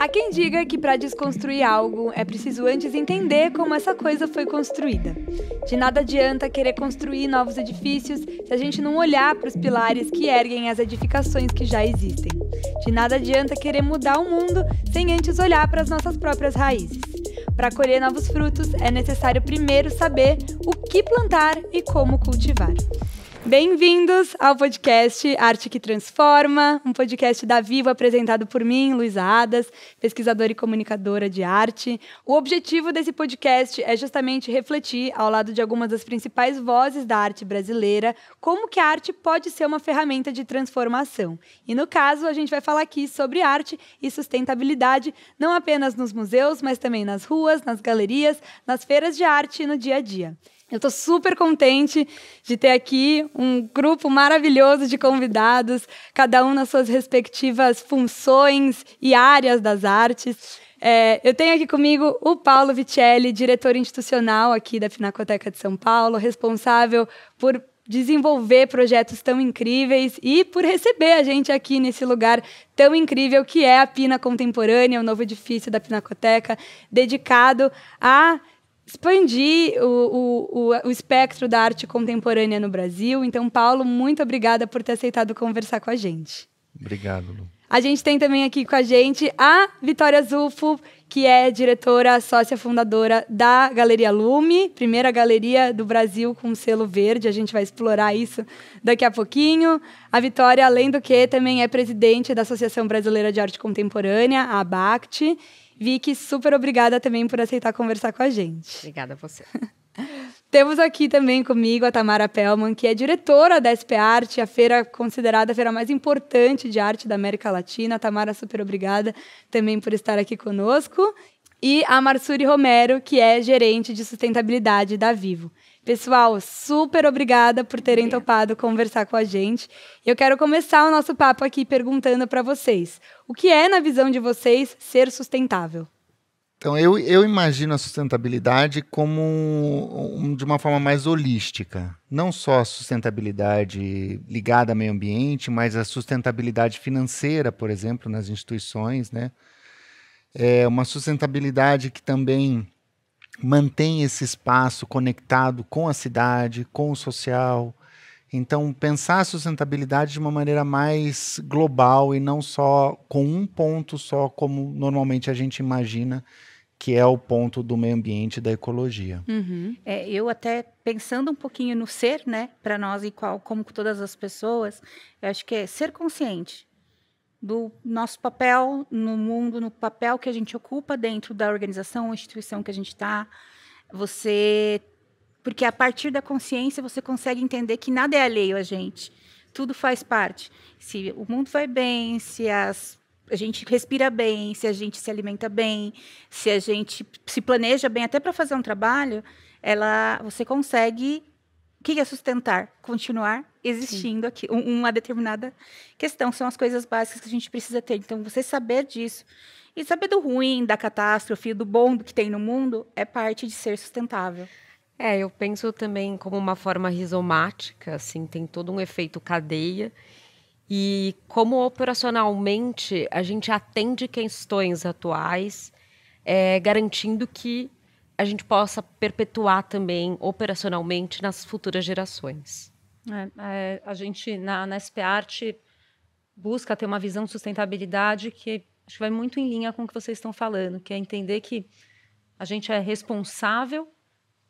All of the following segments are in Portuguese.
Há quem diga que para desconstruir algo é preciso antes entender como essa coisa foi construída. De nada adianta querer construir novos edifícios se a gente não olhar para os pilares que erguem as edificações que já existem. De nada adianta querer mudar o mundo sem antes olhar para as nossas próprias raízes. Para colher novos frutos, é necessário primeiro saber o que plantar e como cultivar. Bem-vindos ao podcast Arte que Transforma, um podcast da Vivo apresentado por mim, Luísa Adas, pesquisadora e comunicadora de arte. O objetivo desse podcast é justamente refletir, ao lado de algumas das principais vozes da arte brasileira, como que a arte pode ser uma ferramenta de transformação. E no caso, a gente vai falar aqui sobre arte e sustentabilidade, não apenas nos museus, mas também nas ruas, nas galerias, nas feiras de arte e no dia a dia. Eu estou super contente de ter aqui um grupo maravilhoso de convidados, cada um nas suas respectivas funções e áreas das artes. Eu tenho aqui comigo o Paulo Vicelli, diretor institucional aqui da Pinacoteca de São Paulo, responsável por desenvolver projetos tão incríveis e por receber a gente aqui nesse lugar tão incrível que é a Pina Contemporânea, o novo edifício da Pinacoteca, dedicado a expandir o espectro da arte contemporânea no Brasil. Então, Paulo, muito obrigada por ter aceitado conversar com a gente. Obrigado, Lu. A gente tem também aqui com a gente a Vitória Zufo, que é diretora, sócia fundadora da Galeria Lume, primeira galeria do Brasil com selo verde. A gente vai explorar isso daqui a pouquinho. A Vitória, além do que, também é presidente da Associação Brasileira de Arte Contemporânea, a ABACT. Vicky, super obrigada também por aceitar conversar com a gente. Obrigada a você. Temos aqui também comigo a Tamara Pellman, que é diretora da SP Arte, a feira considerada a feira mais importante de arte da América Latina. Tamara, super obrigada também por estar aqui conosco. E a Marsuri Romero, que é gerente de sustentabilidade da Vivo. Pessoal, super obrigada por terem topado conversar com a gente. Eu quero começar o nosso papo aqui perguntando para vocês: o que é, na visão de vocês, ser sustentável? Então, eu imagino a sustentabilidade como de uma forma mais holística. Não só a sustentabilidade ligada ao meio ambiente, mas a sustentabilidade financeira, por exemplo, nas instituições, né? É uma sustentabilidade que também mantém esse espaço conectado com a cidade, com o social. Então, pensar a sustentabilidade de uma maneira mais global e não só com um ponto só, como normalmente a gente imagina, que é o ponto do meio ambiente e da ecologia. Uhum. Eu até pensando um pouquinho no ser, né, para nós e como todas as pessoas, eu acho que é ser consciente do nosso papel no mundo, no papel que a gente ocupa dentro da organização ou instituição que a gente está. Porque a partir da consciência você consegue entender que nada é alheio a gente. Tudo faz parte. Se o mundo vai bem, se a gente respira bem, se a gente se alimenta bem, se a gente se planeja bem, até para fazer um trabalho, você consegue... O que é sustentar? Continuar existindo aqui. Uma determinada questão. São as coisas básicas que a gente precisa ter. Então, você saber disso e saber do ruim, da catástrofe, do bom que tem no mundo, é parte de ser sustentável. Eu penso também como uma forma rizomática, assim, tem todo um efeito cadeia. E como operacionalmente a gente atende questões atuais, garantindo que a gente possa perpetuar também operacionalmente nas futuras gerações. A gente, na SP Arte, busca ter uma visão de sustentabilidade que acho que vai muito em linha com o que vocês estão falando, que é entender que a gente é responsável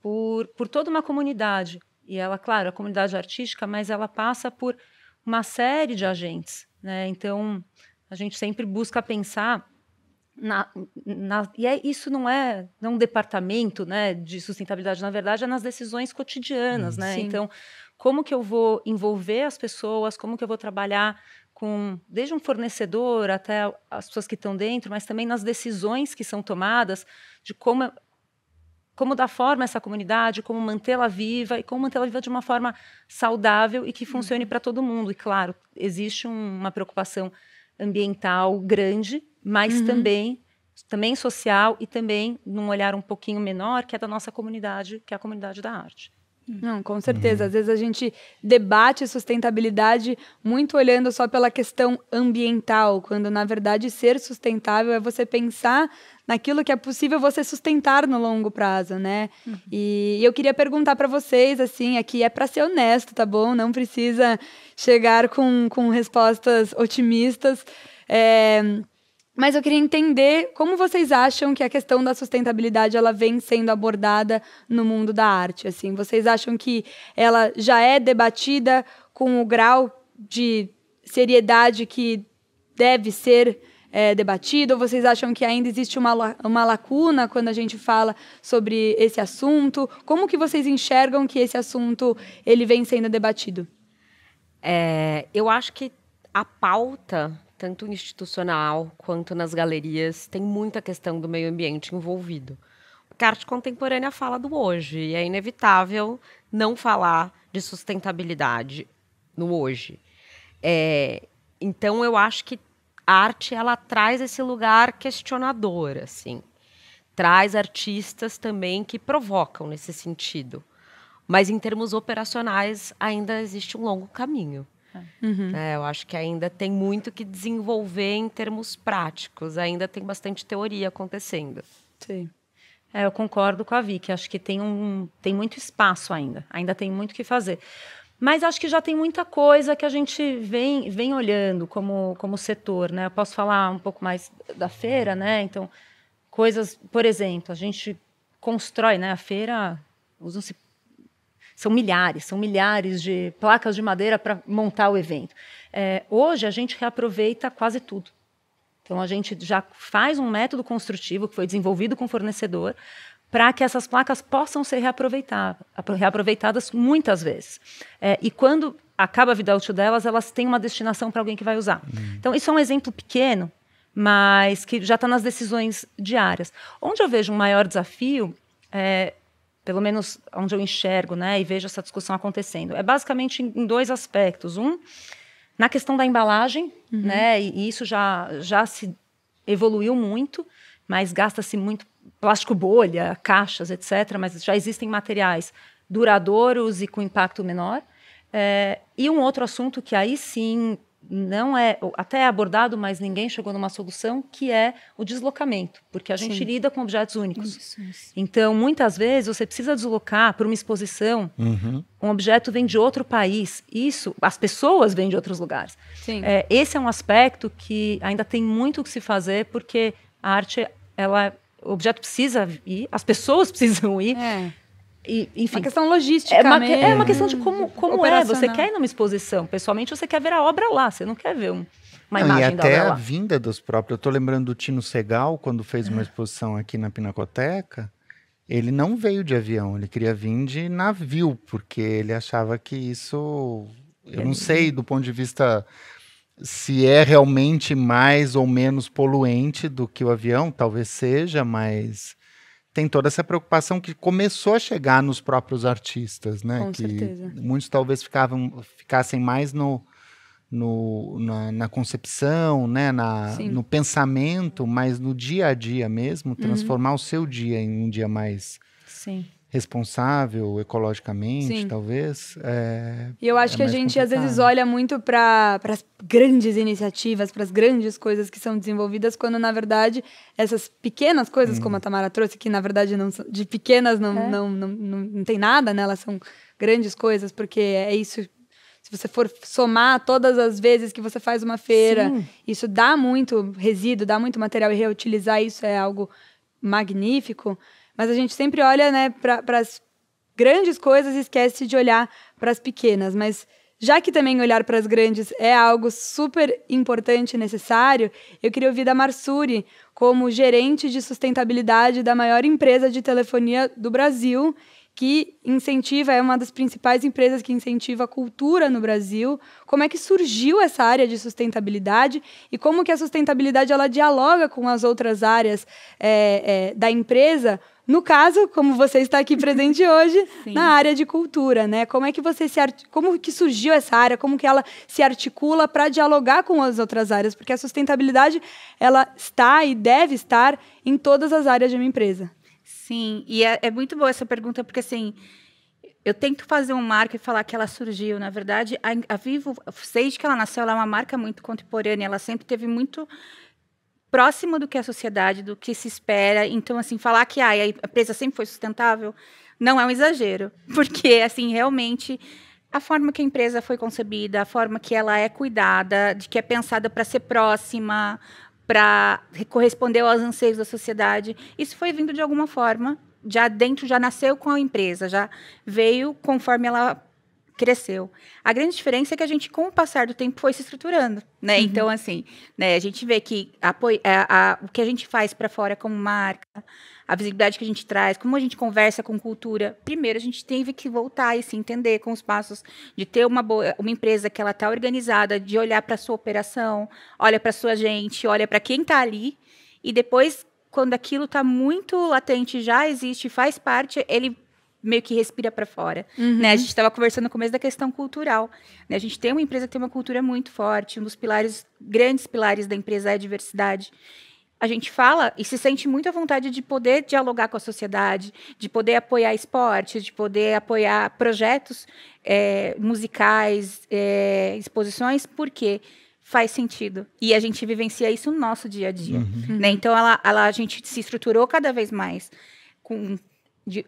por toda uma comunidade. E ela, claro, a comunidade artística, mas ela passa por uma série de agentes, né? Então, a gente sempre busca pensar... isso não é um departamento, né, de sustentabilidade, na verdade, é nas decisões cotidianas, né? Sim. Então, como que eu vou envolver as pessoas, como que eu vou trabalhar desde um fornecedor até as pessoas que estão dentro, mas também nas decisões que são tomadas, de como dar forma a essa comunidade, como mantê-la viva e como mantê-la viva de uma forma saudável e que funcione para todo mundo. E, claro, existe uma preocupação ambiental grande, mas também social e também num olhar um pouquinho menor, que é da nossa comunidade, que é a comunidade da arte. Não, com certeza. Às vezes a gente debate sustentabilidade muito olhando só pela questão ambiental, quando na verdade ser sustentável é você pensar naquilo que é possível você sustentar no longo prazo, né? E eu queria perguntar para vocês, assim, aqui é para ser honesto, tá bom? Não precisa chegar com respostas otimistas. Mas eu queria entender como vocês acham que a questão da sustentabilidade ela vem sendo abordada no mundo da arte. Assim, vocês acham que ela já é debatida com o grau de seriedade que deve ser debatido? Ou vocês acham que ainda existe uma lacuna quando a gente fala sobre esse assunto? Como que vocês enxergam que esse assunto ele vem sendo debatido? Eu acho que a pauta, tanto institucional quanto nas galerias, tem muita questão do meio ambiente envolvido. Porque a arte contemporânea fala do hoje, e é inevitável não falar de sustentabilidade no hoje. Então, eu acho que a arte ela traz esse lugar questionador, assim. Traz artistas também que provocam nesse sentido. Mas, em termos operacionais, ainda existe um longo caminho. Eu acho que ainda tem muito que desenvolver em termos práticos. Ainda tem bastante teoria acontecendo. Sim. Eu concordo com a Vicky. Acho que tem muito espaço ainda. Ainda tem muito o que fazer. Mas acho que já tem muita coisa que a gente vem olhando como setor, né? Eu posso falar um pouco mais da feira, né? Então, coisas, por exemplo, a gente constrói, né? A feira, usam-se são milhares de placas de madeira para montar o evento. Hoje, a gente reaproveita quase tudo. Então, a gente já faz um método construtivo que foi desenvolvido com o fornecedor para que essas placas possam ser reaproveitadas muitas vezes. E quando acaba a vida útil delas, elas têm uma destinação para alguém que vai usar. Então, isso é um exemplo pequeno, mas que já está nas decisões diárias. Onde eu vejo um maior desafio pelo menos onde eu enxergo, né, e vejo essa discussão acontecendo, é basicamente em dois aspectos. Um, na questão da embalagem, né, e isso já se evoluiu muito, mas gasta-se muito plástico bolha, caixas, etc., mas já existem materiais duradouros e com impacto menor. E um outro assunto que aí sim não até abordado, mas ninguém chegou numa solução, que é o deslocamento, porque a gente lida com objetos únicos. Isso. Então, muitas vezes, você precisa deslocar para uma exposição, um objeto vem de outro país, as pessoas vêm de outros lugares. Esse é um aspecto que ainda tem muito o que se fazer, porque a arte, o objeto precisa ir, as pessoas precisam ir. Enfim, uma questão logística mesmo. É uma questão de como você quer ir numa exposição. Pessoalmente, você quer ver a obra lá, você não quer ver uma imagem da obra lá. E até a vinda dos próprios. Eu estou lembrando do Tino Segal, quando fez uma exposição aqui na Pinacoteca, ele não veio de avião, ele queria vir de navio, porque ele achava que isso... Eu não sei do ponto de vista se é realmente mais ou menos poluente do que o avião, talvez seja, mas... tem toda essa preocupação que começou a chegar nos próprios artistas, né? Com certeza. Muitos talvez ficassem mais na concepção, né? No pensamento, mas no dia a dia mesmo, transformar o seu dia em um dia mais responsável ecologicamente, talvez. E eu acho que a gente às vezes olha muito para as grandes iniciativas, para as grandes coisas que são desenvolvidas, quando na verdade essas pequenas coisas, como a Tamara trouxe, que na verdade não são, de pequenas não tem nada, né? Elas são grandes coisas, porque é isso. Se você for somar todas as vezes que você faz uma feira, isso dá muito resíduo, dá muito material, e reutilizar isso é algo magnífico. Mas a gente sempre olha, né, para as grandes coisas e esquece de olhar para as pequenas. Mas já que também olhar para as grandes é algo super importante e necessário, eu queria ouvir da Marsuri, como gerente de sustentabilidade da maior empresa de telefonia do Brasil, que é uma das principais empresas que incentiva a cultura no Brasil. Como é que surgiu essa área de sustentabilidade e como que a sustentabilidade ela dialoga com as outras áreas da empresa? No caso, como você está aqui presente hoje, na área de cultura, né? Como é que como que surgiu essa área? Como que ela se articula para dialogar com as outras áreas? Porque a sustentabilidade, ela está e deve estar em todas as áreas de uma empresa. Sim, e é muito boa essa pergunta, porque assim, eu tento fazer uma marca e falar que ela surgiu. Na verdade, a Vivo, desde que ela nasceu, ela é uma marca muito contemporânea. Ela sempre teve muito próximo do que a sociedade, do que se espera. Então, assim, falar que a empresa sempre foi sustentável não é um exagero. Porque, assim, realmente, a forma que a empresa foi concebida, a forma que ela é cuidada, de que é pensada para ser próxima, para corresponder aos anseios da sociedade, isso foi vindo de alguma forma. Já nasceu com a empresa, já veio conforme ela cresceu. A grande diferença é que a gente, com o passar do tempo, foi se estruturando, né? Então, assim, né, a gente vê que o que a gente faz para fora como marca, a visibilidade que a gente traz, como a gente conversa com cultura. Primeiro, a gente teve que voltar e se entender com os passos de ter uma empresa que ela está organizada, de olhar para a sua operação, olha para a sua gente, olha para quem está ali, e depois, quando aquilo está muito latente, já existe, faz parte, ele meio que respira para fora. Né? A gente estava conversando no começo da questão cultural. Né? A gente tem uma empresa que tem uma cultura muito forte, um dos grandes pilares da empresa é a diversidade. A gente fala e se sente muito à vontade de poder dialogar com a sociedade, de poder apoiar esportes, de poder apoiar projetos musicais, exposições, porque faz sentido. E a gente vivencia isso no nosso dia a dia. Né? Então, a gente se estruturou cada vez mais.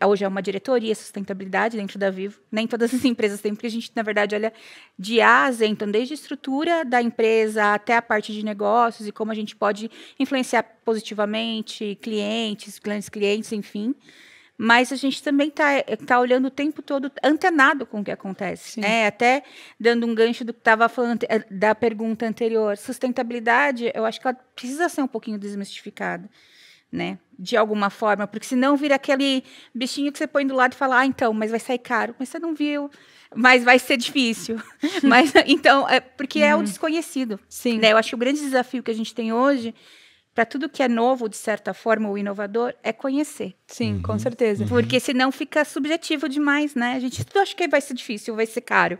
Hoje é uma diretoria, sustentabilidade dentro da Vivo. Nem todas as empresas têm, porque a gente, na verdade, olha de A a Z. Então, desde a estrutura da empresa até a parte de negócios e como a gente pode influenciar positivamente clientes, enfim. Mas a gente também tá olhando o tempo todo antenado com o que acontece. Né? Até dando um gancho do que estava falando da pergunta anterior. Sustentabilidade, eu acho que ela precisa ser um pouquinho desmistificada. Né? De alguma forma, porque senão vira aquele bichinho que você põe do lado e fala, então, mas vai sair caro. Mas você não viu, mas vai ser difícil. Mas, então, porque é o desconhecido. Sim. Né? Eu acho que o grande desafio que a gente tem hoje, para tudo que é novo, de certa forma, ou inovador, é conhecer. Sim, com certeza. Porque senão fica subjetivo demais, né? A gente acha que vai ser difícil, vai ser caro.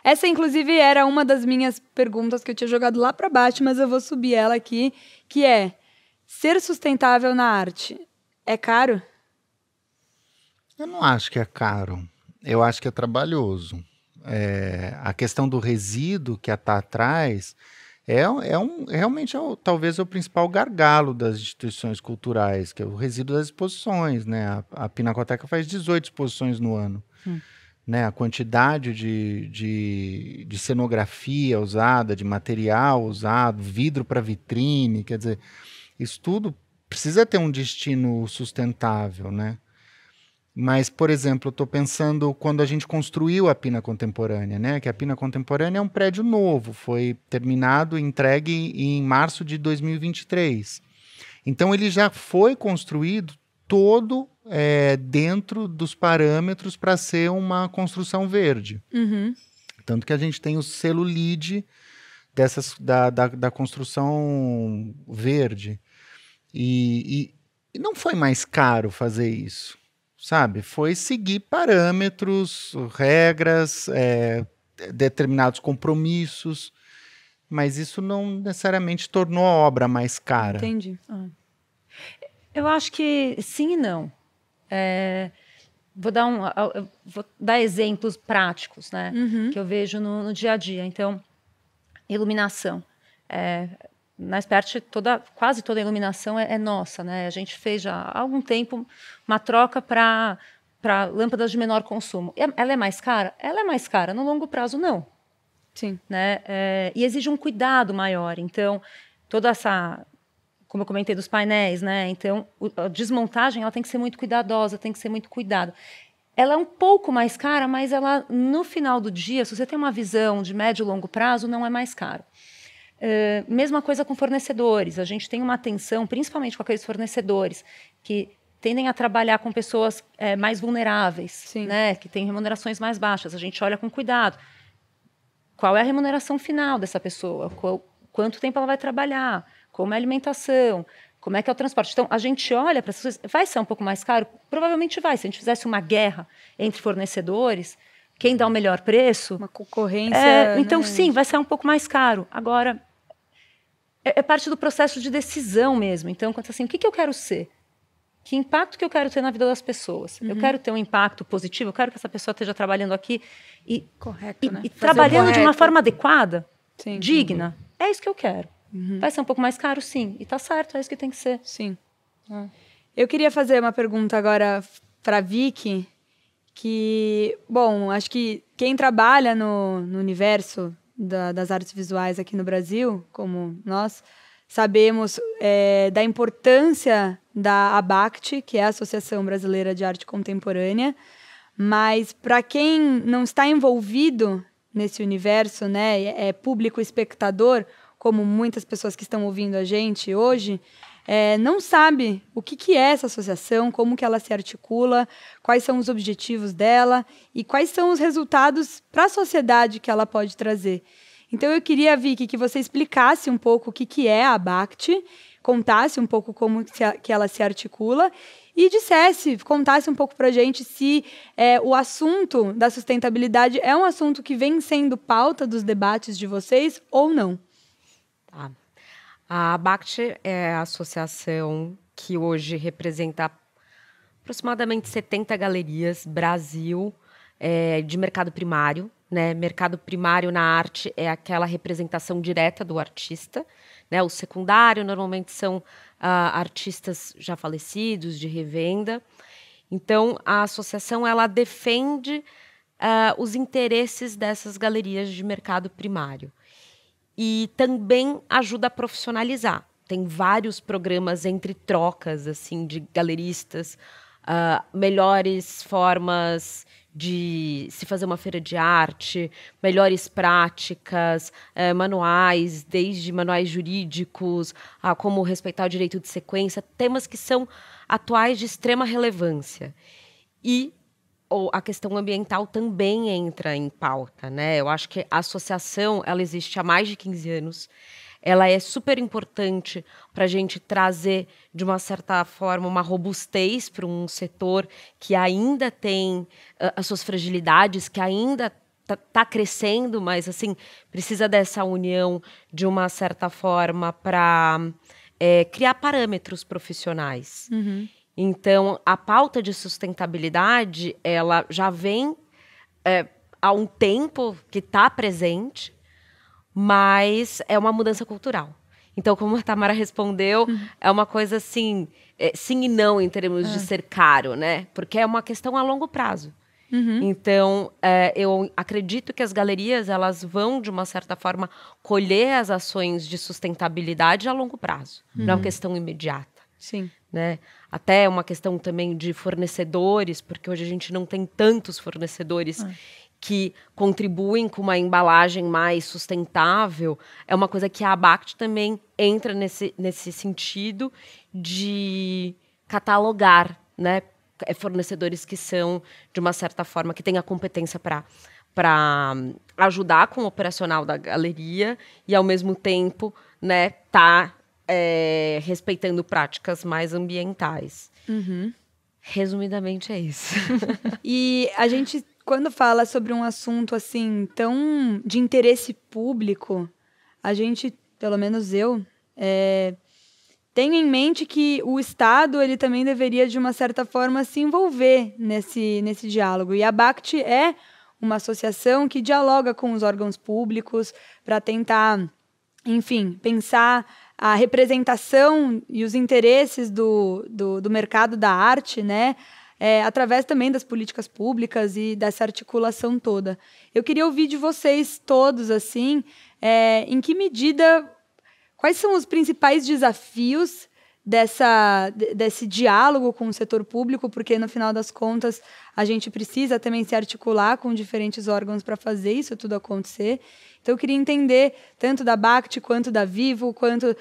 Essa, inclusive, era uma das minhas perguntas que eu tinha jogado lá para baixo, mas eu vou subir ela aqui, que é: ser sustentável na arte é caro? Eu não acho que é caro. Eu acho que é trabalhoso. A questão do resíduo que a Tá traz realmente talvez o principal gargalo das instituições culturais, que é o resíduo das exposições. Né? A Pinacoteca faz 18 exposições no ano. Né? A quantidade de cenografia usada, de material usado, vidro para vitrine, quer dizer, isso tudo precisa ter um destino sustentável, né? Mas, por exemplo, eu estou pensando quando a gente construiu a Pina Contemporânea, né? Que a Pina Contemporânea é um prédio novo, foi terminado e entregue em março de 2023. Então, ele já foi construído todo dentro dos parâmetros para ser uma construção verde. Tanto que a gente tem o selo LEED da construção verde. E não foi mais caro fazer isso, sabe? Foi seguir parâmetros, regras, determinados compromissos, mas isso não necessariamente tornou a obra mais cara. Entendi. Eu acho que sim e não. Vou dar exemplos práticos, né? Que eu vejo no dia a dia. Então, iluminação. Na SPEarte, quase toda a iluminação é nossa, né? A gente fez já há algum tempo uma troca para lâmpadas de menor consumo. Ela é mais cara? Ela é mais cara. No longo prazo, não. Sim. Né? E exige um cuidado maior. Então, toda essa, como eu comentei, dos painéis, né? Então, a desmontagem ela tem que ser muito cuidadosa, tem que ser muito cuidado. Ela é um pouco mais cara, mas ela, no final do dia, se você tem uma visão de médio e longo prazo, não é mais caro. Mesma coisa com fornecedores. A gente tem uma atenção, principalmente com aqueles fornecedores que tendem a trabalhar com pessoas mais vulneráveis, né? Que têm remunerações mais baixas. A gente olha com cuidado. Qual é a remuneração final dessa pessoa? Quanto tempo ela vai trabalhar? Como é a alimentação? Como é que é o transporte? Então, a gente olha para essas coisas. Vai ser um pouco mais caro? Provavelmente vai. Se a gente fizesse uma guerra entre fornecedores, quem dá o melhor preço... Uma concorrência... Então, né? sim, vai ser um pouco mais caro. Agora... É parte do processo de decisão mesmo. Então, quando assim, o que eu quero ser? Que impacto que eu quero ter na vida das pessoas? Eu quero ter um impacto positivo, eu quero que essa pessoa esteja trabalhando aqui Correto, né? e Fazer trabalhando o de uma correto. forma adequada, Sim. digna. É isso que eu quero. Vai ser um pouco mais caro, sim. E tá certo, é isso que tem que ser. Sim. Eu queria fazer uma pergunta agora para Vicky, que, bom, acho que quem trabalha no universo das artes visuais aqui no Brasil, como nós, sabemos da importância da ABACT, que é a Associação Brasileira de Arte Contemporânea, mas para quem não está envolvido nesse universo, né, é público espectador, como muitas pessoas que estão ouvindo a gente hoje, não sabe o que é essa associação, como que ela se articula, quais são os objetivos dela e quais são os resultados para a sociedade que ela pode trazer. Então, eu queria, Vicky, que você explicasse um pouco o que é a ABACT, contasse um pouco como que ela se articula e contasse um pouco para a gente se o assunto da sustentabilidade é um assunto que vem sendo pauta dos debates de vocês ou não. Tá. A ABACT é a associação que hoje representa aproximadamente 70 galerias, Brasil, de mercado primário. Né? Mercado primário na arte é aquela representação direta do artista. Né? O secundário normalmente são artistas já falecidos, de revenda. Então, a associação ela defende os interesses dessas galerias de mercado primário. E também ajuda a profissionalizar. Tem vários programas entre trocas assim, de galeristas, melhores formas de se fazer uma feira de arte, melhores práticas, manuais, desde manuais jurídicos, como respeitar o direito de sequência, temas que são atuais de extrema relevância. E a questão ambiental também entra em pauta, né? Eu acho que a associação ela existe há mais de 15 anos. Ela é super importante para a gente trazer, de uma certa forma, uma robustez para um setor que ainda tem as suas fragilidades, que ainda está crescendo, mas assim precisa dessa união, de uma certa forma, para criar parâmetros profissionais. Então, a pauta de sustentabilidade ela já vem há um tempo que está presente, mas é uma mudança cultural. Então, como a Tamara respondeu, é uma coisa assim, sim e não em termos de ser caro, né? Porque é uma questão a longo prazo. Então, eu acredito que as galerias elas vão, de uma certa forma, colher as ações de sustentabilidade a longo prazo. Não é uma questão imediata. Sim. Né? Até uma questão também de fornecedores, porque hoje a gente não tem tantos fornecedores que contribuem com uma embalagem mais sustentável. É uma coisa que a ABACT também entra nesse sentido de catalogar, né? Fornecedores que são, de uma certa forma, que têm a competência para ajudar com o operacional da galeria e, ao mesmo tempo, né, respeitando práticas mais ambientais. Resumidamente, é isso. E a gente, quando fala sobre um assunto assim tão de interesse público, a gente, pelo menos eu, tenho em mente que o Estado ele também deveria, de uma certa forma, se envolver nesse diálogo. E a ABACT é uma associação que dialoga com os órgãos públicos para tentar, enfim, pensar a representação e os interesses do mercado da arte, né? Através também das políticas públicas e dessa articulação toda. Eu queria ouvir de vocês todos, assim, em que medida, quais são os principais desafios desse diálogo com o setor público, porque, no final das contas, a gente precisa também se articular com diferentes órgãos para fazer isso tudo acontecer. Então, eu queria entender, tanto da ABACT, quanto da Vivo, quanto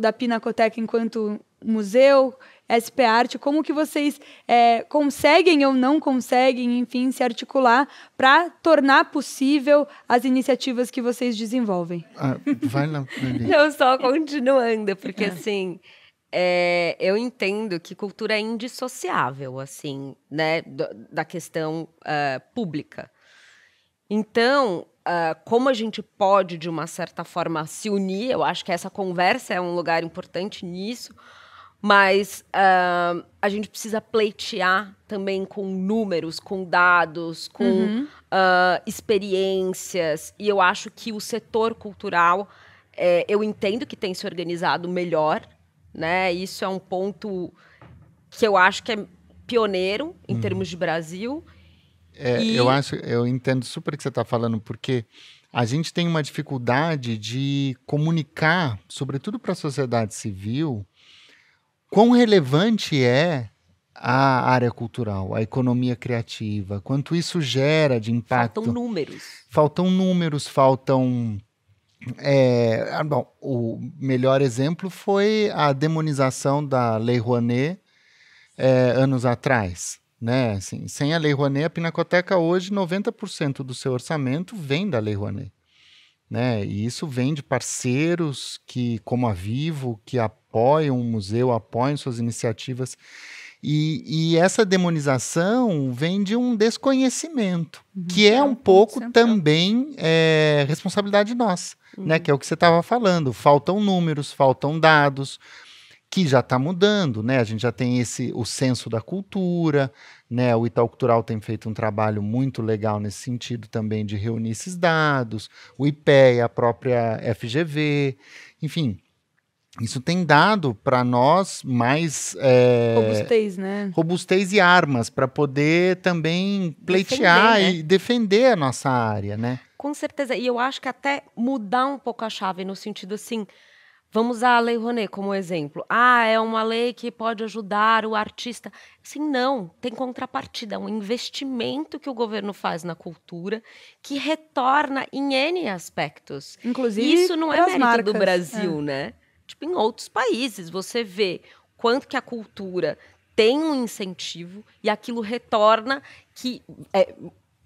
da Pinacoteca enquanto museu, SP Arte, como que vocês conseguem ou não conseguem, enfim, se articular para tornar possível as iniciativas que vocês desenvolvem. Vai lá. Não, só continuando, porque assim, eu entendo que cultura é indissociável, assim, né, da questão pública. Então, como a gente pode, de uma certa forma, se unir, eu acho que essa conversa é um lugar importante nisso, Mas a gente precisa pleitear também com números, com dados, com experiências. E eu acho que o setor cultural, eu entendo que tem se organizado melhor, né? Isso é um ponto que eu acho que é pioneiro em termos de Brasil. Eu entendo super o que você está falando, porque a gente tem uma dificuldade de comunicar, sobretudo para a sociedade civil, quão relevante é a área cultural, a economia criativa, quanto isso gera de impacto. Faltam números. Bom, o melhor exemplo foi a demonização da Lei Rouanet anos atrás. Né? Assim, sem a Lei Rouanet, a Pinacoteca hoje, 90% do seu orçamento vem da Lei Rouanet. Né? E isso vem de parceiros como a Vivo, que apoiam o museu, apoiam suas iniciativas. E essa demonização vem de um desconhecimento, que é um pouco também responsabilidade nossa, né? Que é o que você estava falando. Faltam números, faltam dados, que já está mudando, né? A gente já tem o censo da cultura, né? O Itaú Cultural tem feito um trabalho muito legal nesse sentido também de reunir esses dados, o IPEA, a própria FGV, enfim, isso tem dado para nós mais robustez, né? Robustez e armas para poder também pleitear e defender a nossa área, né? Com certeza, e eu acho que até mudar um pouco a chave no sentido assim. Vamos usar a Lei Rouanet como exemplo. É uma lei que pode ajudar o artista. Assim, não, tem contrapartida. É um investimento que o governo faz na cultura que retorna em N aspectos. Inclusive, isso não é mérito marcas, do Brasil, né? Tipo, em outros países, você vê quanto que a cultura tem um incentivo e aquilo retorna que...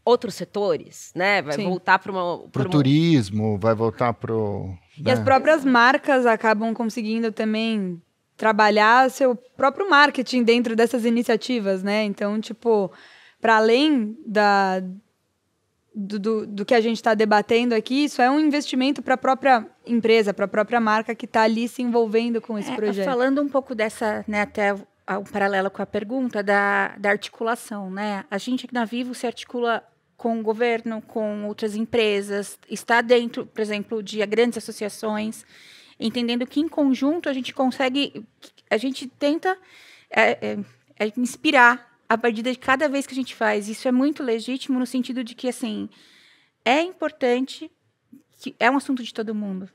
outros setores, né? Vai voltar para o turismo, vai voltar para o... E as próprias marcas acabam conseguindo também trabalhar seu próprio marketing dentro dessas iniciativas, né? Então, tipo, para além do que a gente está debatendo aqui, isso é um investimento para a própria empresa, para a própria marca que está ali se envolvendo com esse projeto. Falando um pouco dessa, né, até um paralelo com a pergunta da articulação, né? A gente aqui na Vivo se articula com o governo, com outras empresas, está dentro, por exemplo, de grandes associações, entendendo que em conjunto a gente tenta inspirar a partir de cada vez que a gente faz. Isso é muito legítimo no sentido de que, assim, é importante, que é um assunto de todo mundo.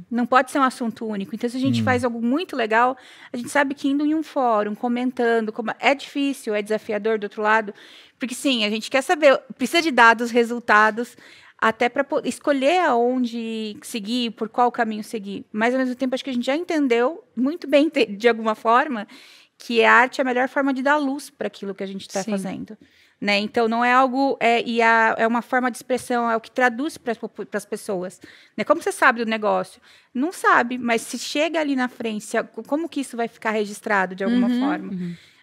Não pode ser um assunto único. Então, se a gente faz algo muito legal, a gente sabe que indo em um fórum, comentando, é difícil, é desafiador do outro lado, porque, sim, a gente quer saber, precisa de dados, resultados, até para escolher aonde seguir, por qual caminho seguir. Mas, ao mesmo tempo, acho que a gente já entendeu muito bem, de alguma forma, que a arte é a melhor forma de dar luz para aquilo que a gente está fazendo. Né? Então, não é algo... é uma forma de expressão, é o que traduz para as pessoas. Né? Como você sabe do negócio? Não sabe, mas se chega ali na frente, como que isso vai ficar registrado de alguma forma?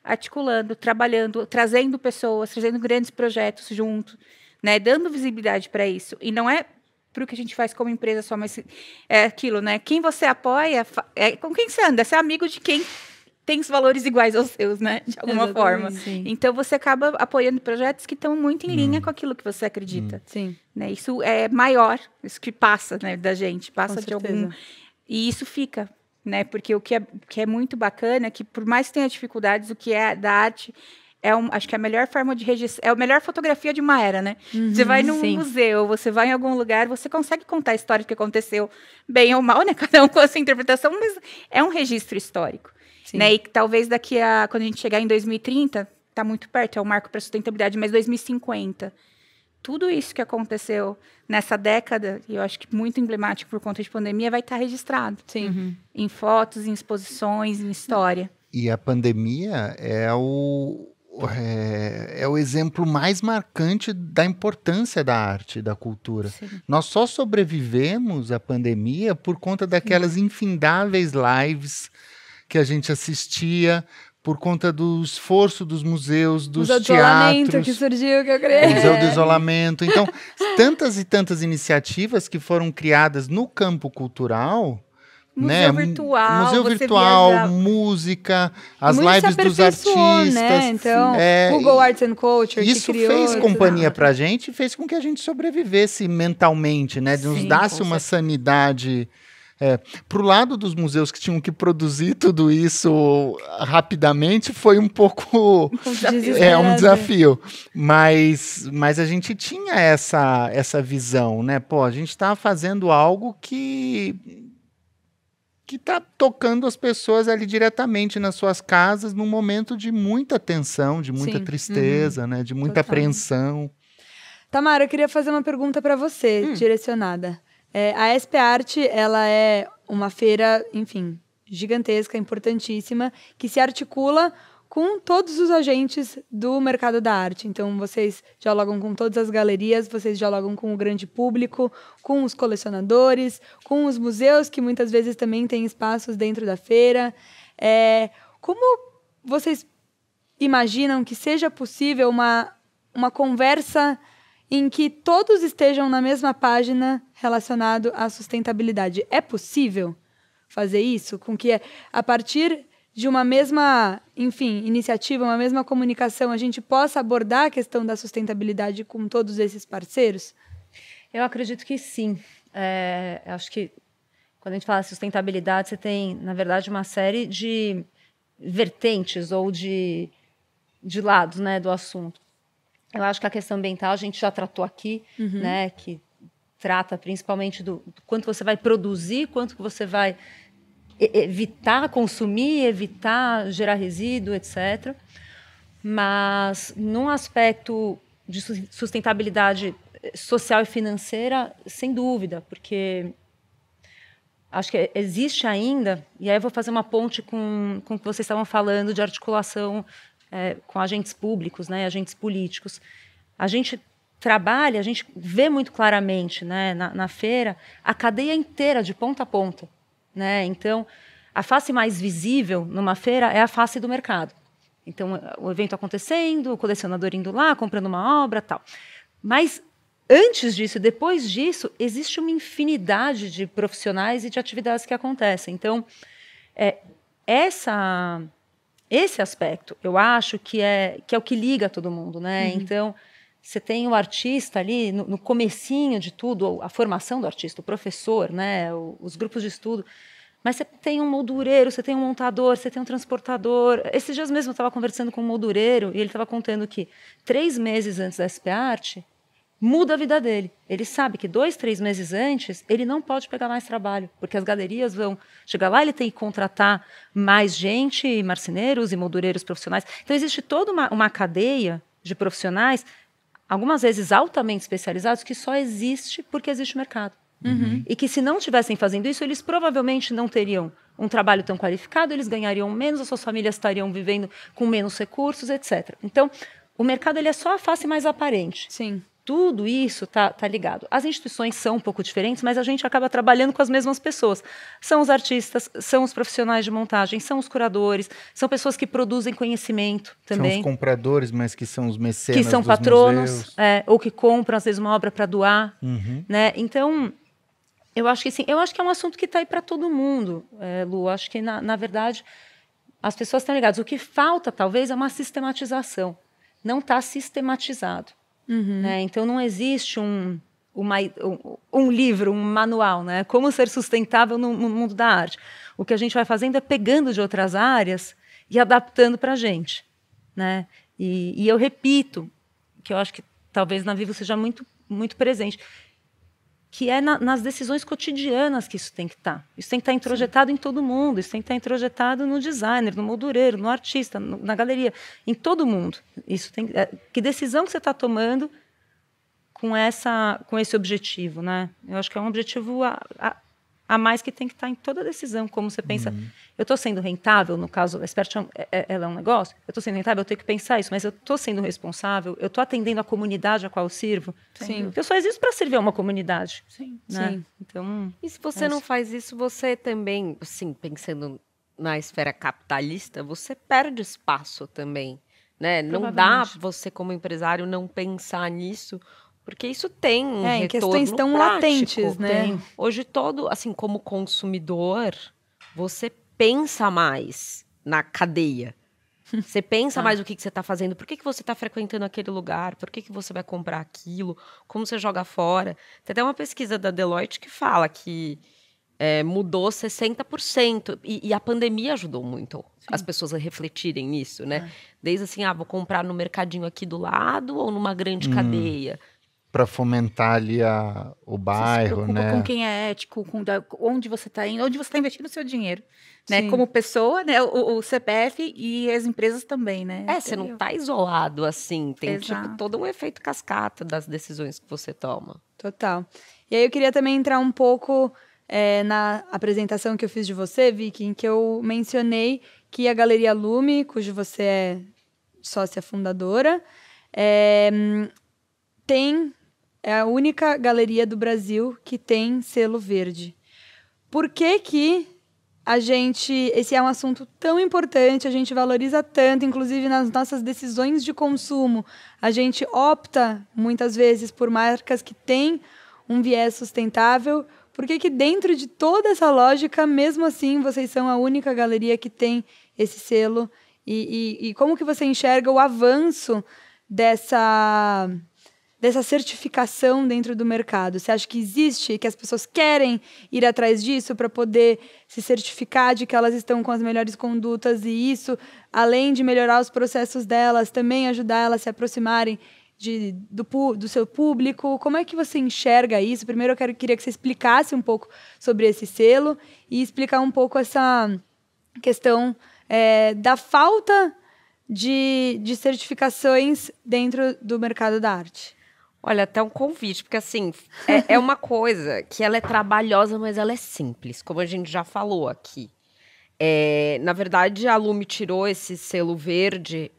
Articulando, trabalhando, trazendo pessoas, trazendo grandes projetos junto, né? Dando visibilidade para isso. E não é para o que a gente faz como empresa só, mas é aquilo, né? Quem você apoia, com quem você anda? Você é amigo de quem tem os valores iguais aos seus, né? De alguma forma. Sim. Então, você acaba apoiando projetos que estão muito em linha com aquilo que você acredita. Sim. Né? Isso é maior, isso que passa, né, da gente. Passa de algum... E isso fica, né? Porque o que é muito bacana é que, por mais que tenha dificuldades, o que é da arte... acho que é a melhor forma de registrar... É a melhor fotografia de uma era, né? Você vai num museu, você vai em algum lugar, você consegue contar a história do que aconteceu, bem ou mal, né? Cada um com a sua interpretação, mas é um registro histórico. Né? E que talvez quando a gente chegar em 2030, está muito perto, é o marco para a sustentabilidade, mas 2050, tudo isso que aconteceu nessa década, e eu acho que muito emblemático por conta de pandemia, vai estar registrado. Em fotos, em exposições, em história. E a pandemia é o exemplo mais marcante da importância da arte, da cultura. Nós só sobrevivemos à pandemia por conta daquelas infindáveis lives que a gente assistia, por conta do esforço dos museus, dos teatros. Museu do Isolamento que surgiu, que eu creio. Museu do Isolamento. Então, tantas e tantas iniciativas que foram criadas no campo cultural Museu né? virtual, Museu você virtual, viajar. música, as Muito se lives dos aperfeiçoou, artistas. né? Então, É, Google Arts and Culture, Isso que criou fez tudo. companhia pra gente e fez com que a gente sobrevivesse mentalmente, né? Nos Sim, desse com uma certeza. sanidade. Pro lado dos museus que tinham que produzir tudo isso rapidamente, foi um pouco um desafio. Mas a gente tinha essa visão, né? Pô, a gente tá fazendo algo que está tocando as pessoas ali diretamente nas suas casas num momento de muita tensão, de muita Sim. tristeza, né? De muita Total. apreensão. Tamara, eu queria fazer uma pergunta para você, direcionada. A SP Art, ela é uma feira, enfim, gigantesca, importantíssima, que se articula com todos os agentes do mercado da arte. Então, vocês dialogam com todas as galerias, vocês dialogam com o grande público, com os colecionadores, com os museus, que muitas vezes também têm espaços dentro da feira. Como vocês imaginam que seja possível uma conversa em que todos estejam na mesma página relacionado à sustentabilidade? É possível fazer isso? Com que, a partir de uma mesma, enfim, iniciativa, uma mesma comunicação, a gente possa abordar a questão da sustentabilidade com todos esses parceiros? Eu acredito que sim. Acho que quando a gente fala de sustentabilidade, você tem, na verdade, uma série de vertentes ou de lados, né, do assunto. Eu acho que a questão ambiental a gente já tratou aqui, né, que trata principalmente do quanto você vai produzir, quanto que você vai evitar consumir, evitar gerar resíduo, etc. Mas, num aspecto de sustentabilidade social e financeira, sem dúvida, porque acho que existe ainda, e aí eu vou fazer uma ponte com o que vocês estavam falando de articulação com agentes públicos, né, agentes políticos. A gente trabalha, a gente vê muito claramente, né, na feira a cadeia inteira, de ponta a ponta. Né? Então, a face mais visível numa feira é a face do mercado. Então, o evento acontecendo, o colecionador indo lá, comprando uma obra, tal. Mas, antes disso, depois disso, existe uma infinidade de profissionais e de atividades que acontecem. Então, esse aspecto, eu acho que é o que liga todo mundo, né? Então, você tem o artista ali, no comecinho de tudo, a formação do artista, o professor, né? Os grupos de estudo, mas você tem um moldureiro, você tem um montador, você tem um transportador. Esses dias mesmo eu estava conversando com um moldureiro e ele estava contando que 3 meses antes da SP Art, muda a vida dele. Ele sabe que 2, 3 meses antes, ele não pode pegar mais trabalho, porque as galerias vão chegar lá, ele tem que contratar mais gente, marceneiros e moldureiros profissionais. Então, existe toda uma cadeia de profissionais, algumas vezes altamente especializados, que só existe porque existe mercado. E que, se não estivessem fazendo isso, eles provavelmente não teriam um trabalho tão qualificado, eles ganhariam menos, as suas famílias estariam vivendo com menos recursos, etc. Então, o mercado ele é só a face mais aparente. Sim. Tudo isso tá ligado. As instituições são um pouco diferentes, mas a gente acaba trabalhando com as mesmas pessoas. São os artistas, são os profissionais de montagem, são os curadores, são pessoas que produzem conhecimento também. São os compradores, mas que são os mecenas que são dos patronos, museus. ou que compram, às vezes, uma obra para doar. Né? Então, eu acho que sim. Eu acho que é um assunto que está aí para todo mundo, Lu. Acho que, na verdade, as pessoas estão ligadas. O que falta, talvez, é uma sistematização. Não está sistematizado. Né? Então, não existe um livro, um manual, né? Como ser sustentável no mundo da arte. O que a gente vai fazendo é pegando de outras áreas e adaptando para a gente. Né? E eu repito, que eu acho que talvez na Vivo seja muito, muito presente, que é nas decisões cotidianas que isso tem que estar. Isso tem que estar introjetado em todo mundo, isso tem que estar introjetado no designer, no moldureiro, no artista, na galeria, em todo mundo. Isso tem, que decisão que você está tomando com esse objetivo, né? Eu acho que é um objetivo a mais que tem que estar em toda decisão, como você pensa, eu estou sendo rentável, no caso, a Expert ela é um negócio, eu estou sendo rentável, eu tenho que pensar isso, mas eu estou sendo responsável, eu estou atendendo a comunidade a qual eu sirvo. Sim. Eu só existo para servir a uma comunidade. Sim. Né? Sim. Então, E se você não faz isso, você também, assim, pensando na esfera capitalista, você perde espaço também, né? Não dá você, como empresário, não pensar nisso, Porque isso tem um em retorno questões tão prático. latentes, né? Hoje assim, como consumidor, você pensa mais na cadeia. Você pensa mais o que você está fazendo, por que você está frequentando aquele lugar, por que você vai comprar aquilo, como você joga fora. Tem até uma pesquisa da Deloitte que fala que mudou 60%. E a pandemia ajudou muito as pessoas a refletirem nisso, né? Desde assim, vou comprar no mercadinho aqui do lado ou numa grande cadeia. Para fomentar ali o bairro, Você se preocupa né? com quem é ético, onde você está indo, onde você está investindo o seu dinheiro. Né? Sim. Como pessoa, né? O CPF e as empresas também, né? Você não tá isolado assim. Tem Exato. todo um efeito cascata das decisões que você toma. Total. E aí eu queria também entrar um pouco na apresentação que eu fiz de você, Vicky, em que eu mencionei que a Galeria Lume, cujo você é sócia fundadora, é a única galeria do Brasil que tem selo verde. Por que esse é um assunto tão importante, a gente valoriza tanto, inclusive nas nossas decisões de consumo, a gente opta muitas vezes por marcas que têm um viés sustentável? Por que dentro de toda essa lógica, mesmo assim, vocês são a única galeria que tem esse selo? E como que você enxerga o avanço dessa certificação dentro do mercado? Você acha que existe, que as pessoas querem ir atrás disso para poder se certificar de que elas estão com as melhores condutas, e isso, além de melhorar os processos delas, também ajudar elas a se aproximarem do seu público? Como é que você enxerga isso? Primeiro eu queria que você explicasse um pouco sobre esse selo e explicar um pouco essa questão da falta de certificações dentro do mercado da arte. Olha, até um convite, porque assim, é uma coisa que ela é trabalhosa, mas ela é simples, como a gente já falou aqui. Na verdade, a Lume tirou esse selo verde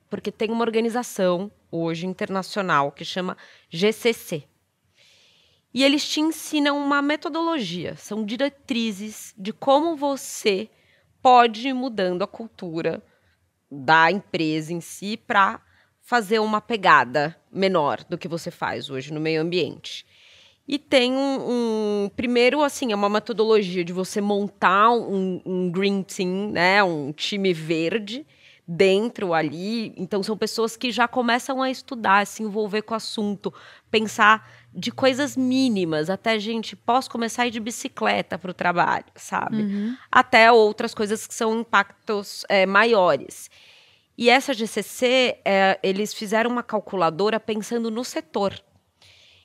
porque tem uma organização hoje internacional que chama GCC. E eles te ensinam uma metodologia, são diretrizes de como você pode ir mudando a cultura da empresa em si para fazer uma pegada menor do que você faz hoje no meio ambiente. E tem primeiro, assim, é uma metodologia de você montar um green team, né, um time verde dentro ali. Então, são pessoas que já começam a estudar, se envolver com o assunto, pensar de coisas mínimas, até, gente, posso começar a ir de bicicleta para o trabalho, sabe? Até outras coisas que são impactos maiores. E essa GCC, eles fizeram uma calculadora pensando no setor.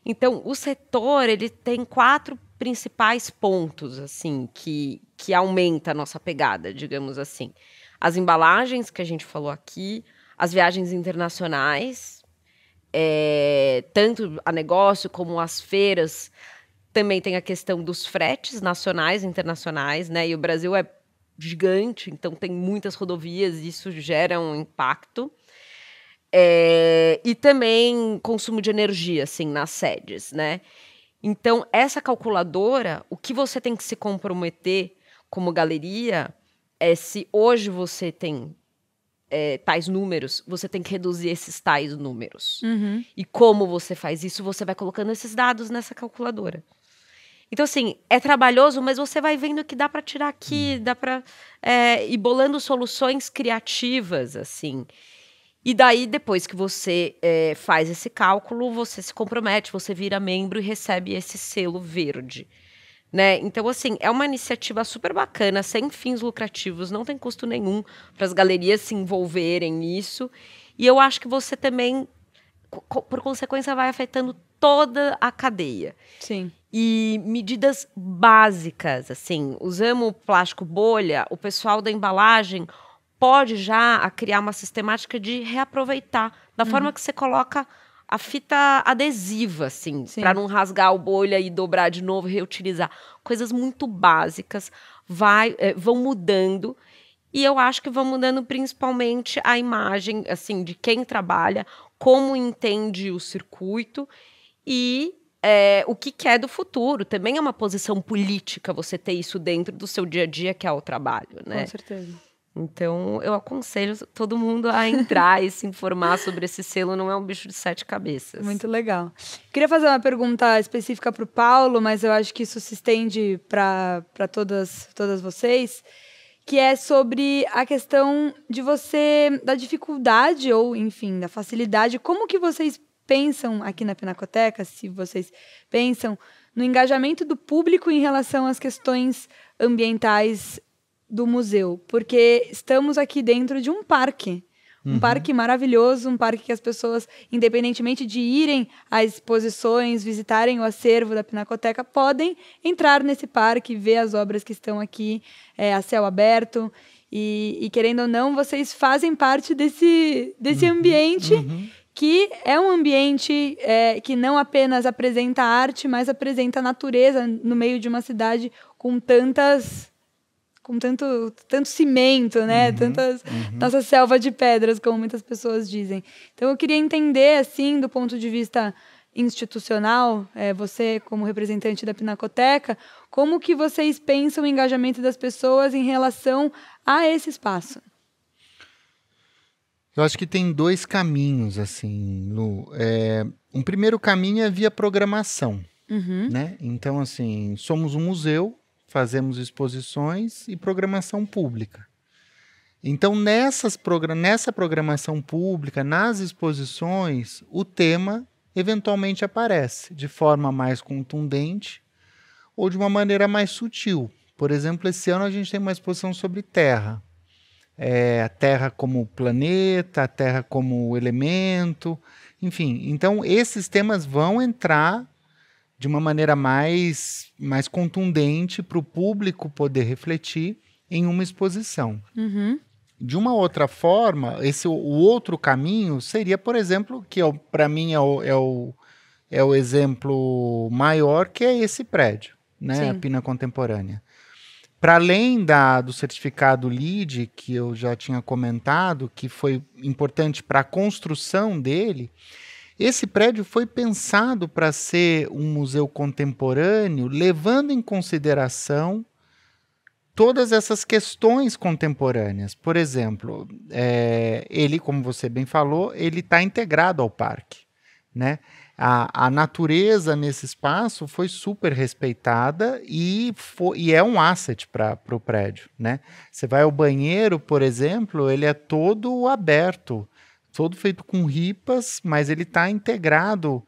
Então, o setor, ele tem 4 principais pontos, assim, que aumenta a nossa pegada, digamos assim. As embalagens, que a gente falou aqui, as viagens internacionais, tanto a negócio como as feiras. Também tem a questão dos fretes nacionais e internacionais, né? E o Brasil é gigante, então tem muitas rodovias, e isso gera um impacto. E também consumo de energia, assim, nas sedes, né? Então, essa calculadora, o que você tem que se comprometer como galeria se hoje você tem tais números, você tem que reduzir esses tais números. E como você faz isso, você vai colocando esses dados nessa calculadora. Então, assim, é trabalhoso, mas você vai vendo que dá para tirar aqui, dá para ir bolando soluções criativas, assim. E daí, depois que você faz esse cálculo, você se compromete, você vira membro e recebe esse selo verde, né? Então, assim, é uma iniciativa super bacana, sem fins lucrativos, não tem custo nenhum para as galerias se envolverem nisso. E eu acho que você também, por consequência, vai afetando toda a cadeia. Sim. E medidas básicas, assim, usamos plástico bolha, o pessoal da embalagem pode já criar uma sistemática de reaproveitar, da forma que você coloca a fita adesiva, assim, para não rasgar o bolha e dobrar de novo, reutilizar. Coisas muito básicas vão mudando, e eu acho que vão mudando principalmente a imagem, assim, de quem trabalha, como entende o circuito e o que é do futuro. Também é uma posição política você ter isso dentro do seu dia a dia, que é o trabalho, né? Com certeza. Então, eu aconselho todo mundo a entrar e se informar sobre esse selo. Não é um bicho de 7 cabeças. Muito legal. Queria fazer uma pergunta específica para o Paulo, mas eu acho que isso se estende para todas vocês, que é sobre a questão de da dificuldade ou, enfim, da facilidade. Como que vocês pensam aqui na Pinacoteca, se vocês pensam no engajamento do público em relação às questões ambientais do museu? Porque estamos aqui dentro de um parque. Um parque maravilhoso, um parque que as pessoas, independentemente de irem às exposições, visitarem o acervo da Pinacoteca, podem entrar nesse parque, ver as obras que estão aqui a céu aberto. E querendo ou não, vocês fazem parte desse ambiente que é um ambiente que não apenas apresenta arte, mas apresenta natureza no meio de uma cidade com tanto cimento, né? Nossa selva de pedras, como muitas pessoas dizem. Então, eu queria entender, assim, do ponto de vista institucional, você como representante da Pinacoteca, como que vocês pensam o engajamento das pessoas em relação a esse espaço? Eu acho que tem 2 caminhos, assim, Lu. Um primeiro caminho é via programação, né? Então, assim, somos um museu, fazemos exposições e programação pública. Então, nessa programação pública, nas exposições, o tema eventualmente aparece de forma mais contundente ou de uma maneira mais sutil. Por exemplo, esse ano a gente tem uma exposição sobre terra. A Terra como planeta, a Terra como elemento, enfim. Então, esses temas vão entrar de uma maneira mais contundente para o público poder refletir em uma exposição. De uma outra forma, o outro caminho seria, por exemplo, que para mim é o exemplo maior, que é esse prédio, né? A Pina Contemporânea. Para além do certificado LEED, que eu já tinha comentado, que foi importante para a construção dele, esse prédio foi pensado para ser um museu contemporâneo, levando em consideração todas essas questões contemporâneas. Por exemplo, ele, como você bem falou, ele está integrado ao parque, né? A natureza nesse espaço foi super respeitada e é um asset para o prédio, né? Você vai ao banheiro, por exemplo, ele é todo aberto, todo feito com ripas, mas ele está integrado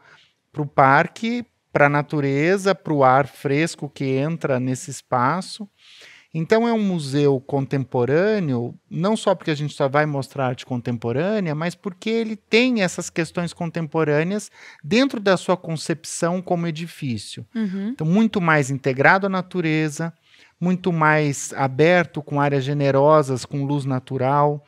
para o parque, para a natureza, para o ar fresco que entra nesse espaço. Então é um museu contemporâneo, não só porque a gente só vai mostrar arte contemporânea, mas porque ele tem essas questões contemporâneas dentro da sua concepção como edifício. Então, muito mais integrado à natureza, muito mais aberto, com áreas generosas, com luz natural,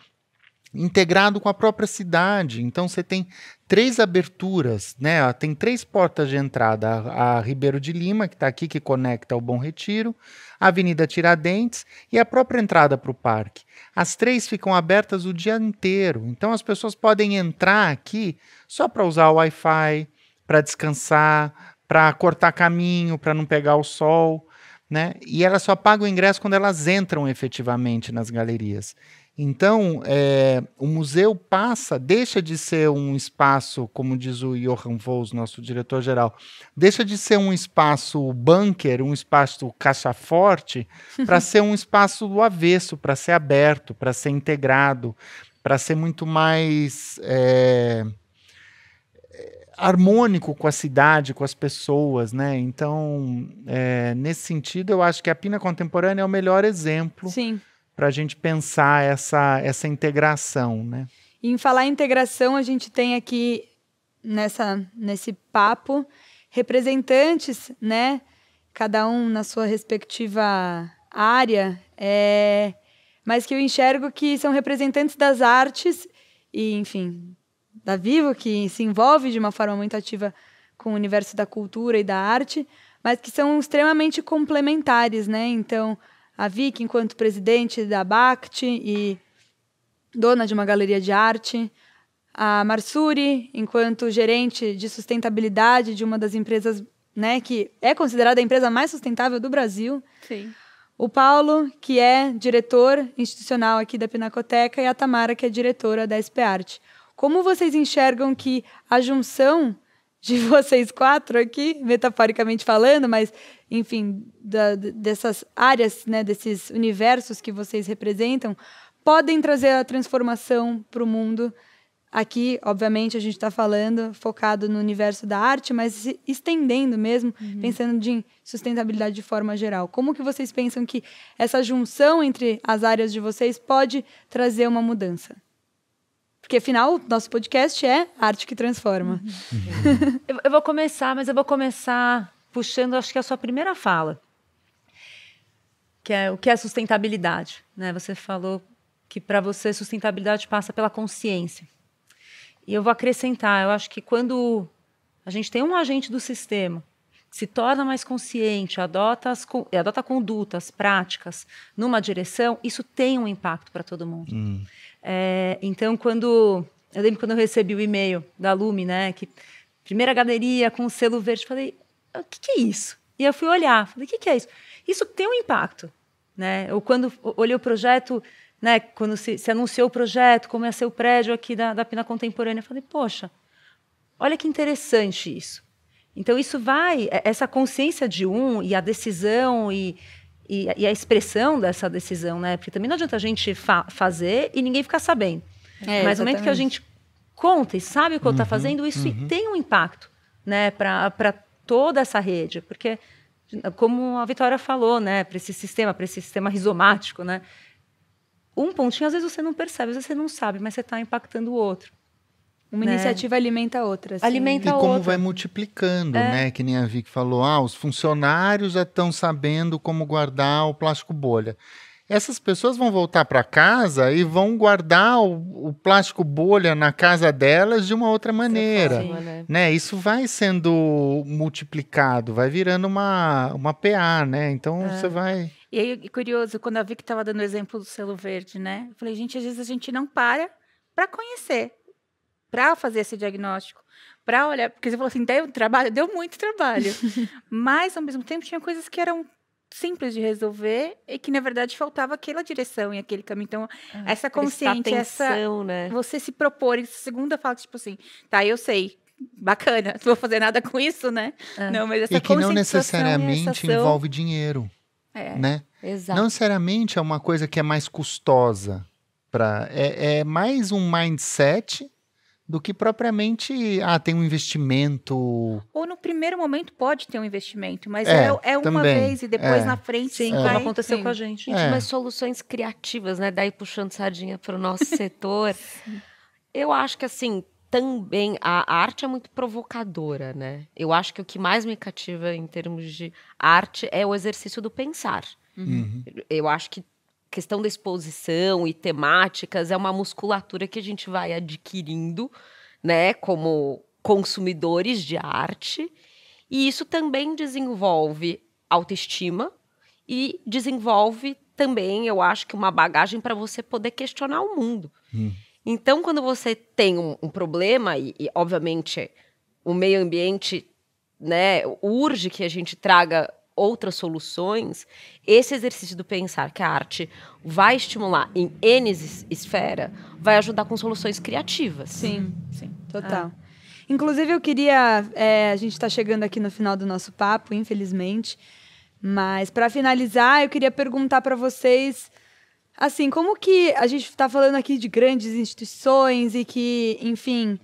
integrado com a própria cidade. Então, você tem 3 aberturas, né? Tem 3 portas de entrada. A Ribeiro de Lima, que está aqui, que conecta ao Bom Retiro, a Avenida Tiradentes e a própria entrada para o parque. As 3 ficam abertas o dia inteiro. Então, as pessoas podem entrar aqui só para usar o Wi-Fi, para descansar, para cortar caminho, para não pegar o sol, né? E elas só pagam o ingresso quando elas entram efetivamente nas galerias. Então, o museu deixa de ser um espaço, como diz o Johan Voss, nosso diretor-geral, deixa de ser um espaço bunker, um espaço caixa-forte, para ser um espaço do avesso, para ser aberto, para ser integrado, para ser muito mais harmônico com a cidade, com as pessoas, né? Então, nesse sentido, eu acho que a Pina Contemporânea é o melhor exemplo. Sim. Para a gente pensar essa integração, né? E em falar em integração, a gente tem aqui nesse papo representantes, né? Cada um na sua respectiva área, mas que eu enxergo que são representantes das artes e, enfim, da Vivo, que se envolve de uma forma muito ativa com o universo da cultura e da arte, mas que são extremamente complementares, né? Então, a Vicky, enquanto presidente da BACT e dona de uma galeria de arte, a Marsuri, enquanto gerente de sustentabilidade de uma das empresas, né, que é considerada a empresa mais sustentável do Brasil. Sim. O Paulo, que é diretor institucional aqui da Pinacoteca, e a Tamara, que é diretora da SP Arte. Como vocês enxergam que a junção de vocês 4 aqui, metaforicamente falando, mas, enfim, dessas áreas, né, desses universos que vocês representam, podem trazer a transformação para o mundo? Aqui, obviamente, a gente está falando, focado no universo da arte, mas estendendo mesmo, pensando em sustentabilidade de forma geral. Como que vocês pensam que essa junção entre as áreas de vocês pode trazer uma mudança? Porque, afinal, nosso podcast é Arte que Transforma. Eu vou começar, mas eu vou começar puxando, acho que a sua primeira fala, que é o que é sustentabilidade, né? Você falou que para você sustentabilidade passa pela consciência. E eu vou acrescentar, eu acho que quando a gente tem um agente do sistema que se torna mais consciente, adota condutas, práticas numa direção, isso tem um impacto para todo mundo. Então, eu lembro quando eu recebi o e-mail da Lume, né, que primeira galeria com o selo verde, falei, o que é isso? E eu fui olhar, falei, o que é isso? Isso tem um impacto, né? Eu quando olhei o projeto, né, quando se anunciou o projeto, como ia ser o prédio aqui da Pina Contemporânea, eu falei, poxa, olha que interessante isso. Então, isso essa consciência de e a decisão e a expressão dessa decisão, né? Porque também não adianta a gente fazer e ninguém ficar sabendo. Mas no momento que a gente conta e sabe o que está fazendo, isso tem um impacto, né, para toda essa rede. Porque, como a Vitória falou, né, para esse sistema rizomático, né, um pontinho, às vezes você não percebe, às vezes você não sabe, mas você está impactando o outro. Uma iniciativa alimenta a outra. Assim. E como vai multiplicando, né? Que nem a Vicky falou, os funcionários já estão sabendo como guardar o plástico bolha. Essas pessoas vão voltar para casa e vão guardar o plástico bolha na casa delas de uma outra maneira. Né? Isso vai sendo multiplicado, vai virando uma PA, né? Então você vai... E aí, curioso, quando a Vicky estava dando o exemplo do selo verde, né? Eu falei, gente, às vezes a gente não para conhecer, para fazer esse diagnóstico, para olhar, porque você falou assim, deu muito trabalho, mas ao mesmo tempo tinha coisas que eram simples de resolver e que na verdade faltava aquela direção e aquele caminho. Então, essa consciência, né? Você se propor, essa segunda fala, tipo assim, tá, eu sei, bacana, não vou fazer nada com isso, né? Não, mas essa e que não necessariamente envolve dinheiro, né? Exato. Não necessariamente é uma coisa que é mais custosa, é mais um mindset do que propriamente, tem um investimento. Ou no primeiro momento pode ter um investimento, mas é uma também, vez e depois na frente. Sim, como aconteceu com a gente. Mas soluções criativas, né? Daí puxando sardinha para o nosso setor. Eu acho que, assim, também a arte é muito provocadora, né? Eu acho que o que mais me cativa em termos de arte é o exercício do pensar. Eu acho que questão da exposição e temáticas é uma musculatura que a gente vai adquirindo, né, como consumidores de arte, e isso também desenvolve autoestima e desenvolve também, eu acho que uma bagagem para você poder questionar o mundo. Então, quando você tem um problema, e obviamente o meio ambiente, né, urge que a gente traga outras soluções, esse exercício do pensar que a arte vai estimular em N esfera, vai ajudar com soluções criativas. Sim, total. Inclusive, eu queria... a gente está chegando aqui no final do nosso papo, infelizmente, mas para finalizar, eu queria perguntar para vocês, assim, como que a gente está falando aqui de grandes instituições e que, enfim,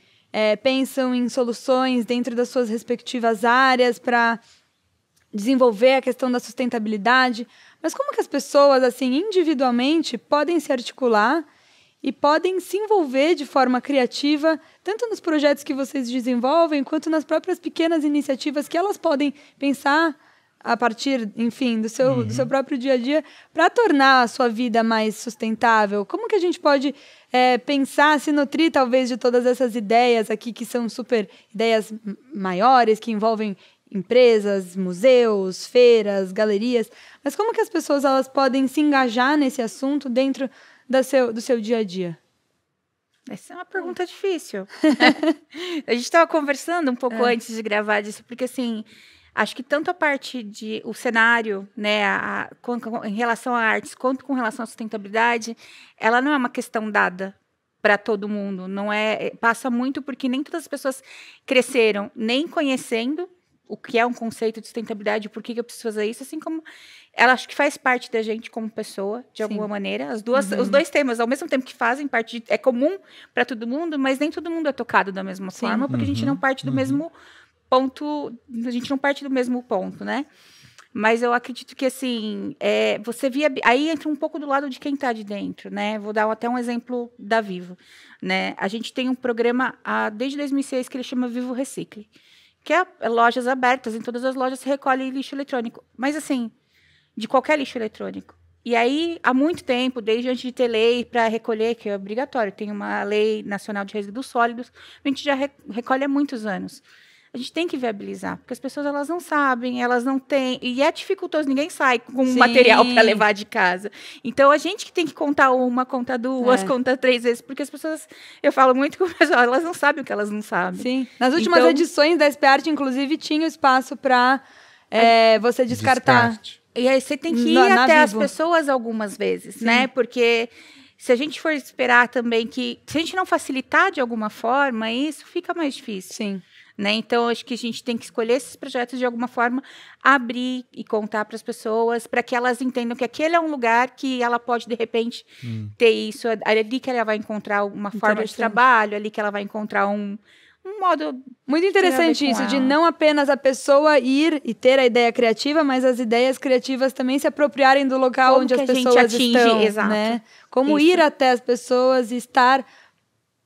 pensam em soluções dentro das suas respectivas áreas para desenvolver a questão da sustentabilidade, mas como que as pessoas, assim, individualmente, podem se articular e podem se envolver de forma criativa, tanto nos projetos que vocês desenvolvem, quanto nas próprias pequenas iniciativas que elas podem pensar a partir, enfim, do seu próprio dia a dia, para tornar a sua vida mais sustentável? Como que a gente pode pensar, se nutrir, talvez, de todas essas ideias aqui, que são super ideias maiores, que envolvem empresas, museus, feiras, galerias, mas como que as pessoas elas podem se engajar nesse assunto dentro do seu dia a dia? Essa é uma pergunta difícil. A gente estava conversando um pouco antes de gravar disso, porque assim, Acho que tanto a parte de o cenário, né, em relação à artes, quanto com relação à sustentabilidade, ela não é uma questão dada para todo mundo. Não é, passa muito porque nem todas as pessoas cresceram nem conhecendo o que é um conceito de sustentabilidade, por que eu preciso fazer isso, assim como ela acho que faz parte da gente como pessoa, de alguma maneira. Os dois temas, ao mesmo tempo que fazem parte, é comum para todo mundo, mas nem todo mundo é tocado da mesma forma, porque a gente não parte do mesmo ponto, a gente não parte do mesmo ponto, né? Mas eu acredito que, assim, você via... Aí entra um pouco do lado de quem está de dentro, né? Vou dar até um exemplo da Vivo, né? A gente tem um programa desde 2006 que ele chama Vivo Recicle, que é lojas abertas, em todas as lojas se recolhe lixo eletrônico. Mas, assim, de qualquer lixo eletrônico. E aí, há muito tempo, desde antes de ter lei para recolher, que é obrigatório, tem uma lei nacional de resíduos sólidos, a gente já recolhe há muitos anos. A gente tem que viabilizar, porque as pessoas elas não sabem, elas não têm, e é dificultoso, ninguém sai com um material para levar de casa. Então, a gente que tem que contar uma, contar duas, contar 3 vezes, porque as pessoas, eu falo muito com o pessoal, elas não sabem o que elas não sabem. Sim. Nas últimas edições da SP Art, inclusive, tinha o espaço para você descartar. Descarte. E aí você tem que ir até as pessoas algumas vezes, né? Porque se a gente for esperar também que, se a gente não facilitar de alguma forma, isso fica mais difícil. Sim. Né? Então, acho que a gente tem que escolher esses projetos de alguma forma, abrir e contar para as pessoas, para que elas entendam que aquele é um lugar que ela pode, de repente, ter isso. Ali que ela vai encontrar uma forma de trabalho, ali que ela vai encontrar um modo... Muito interessante isso, de não apenas a pessoa ir e ter a ideia criativa, mas as ideias criativas também se apropriarem do local como onde as pessoas atinge, estão. Exato. Né? Como ir até as pessoas e estar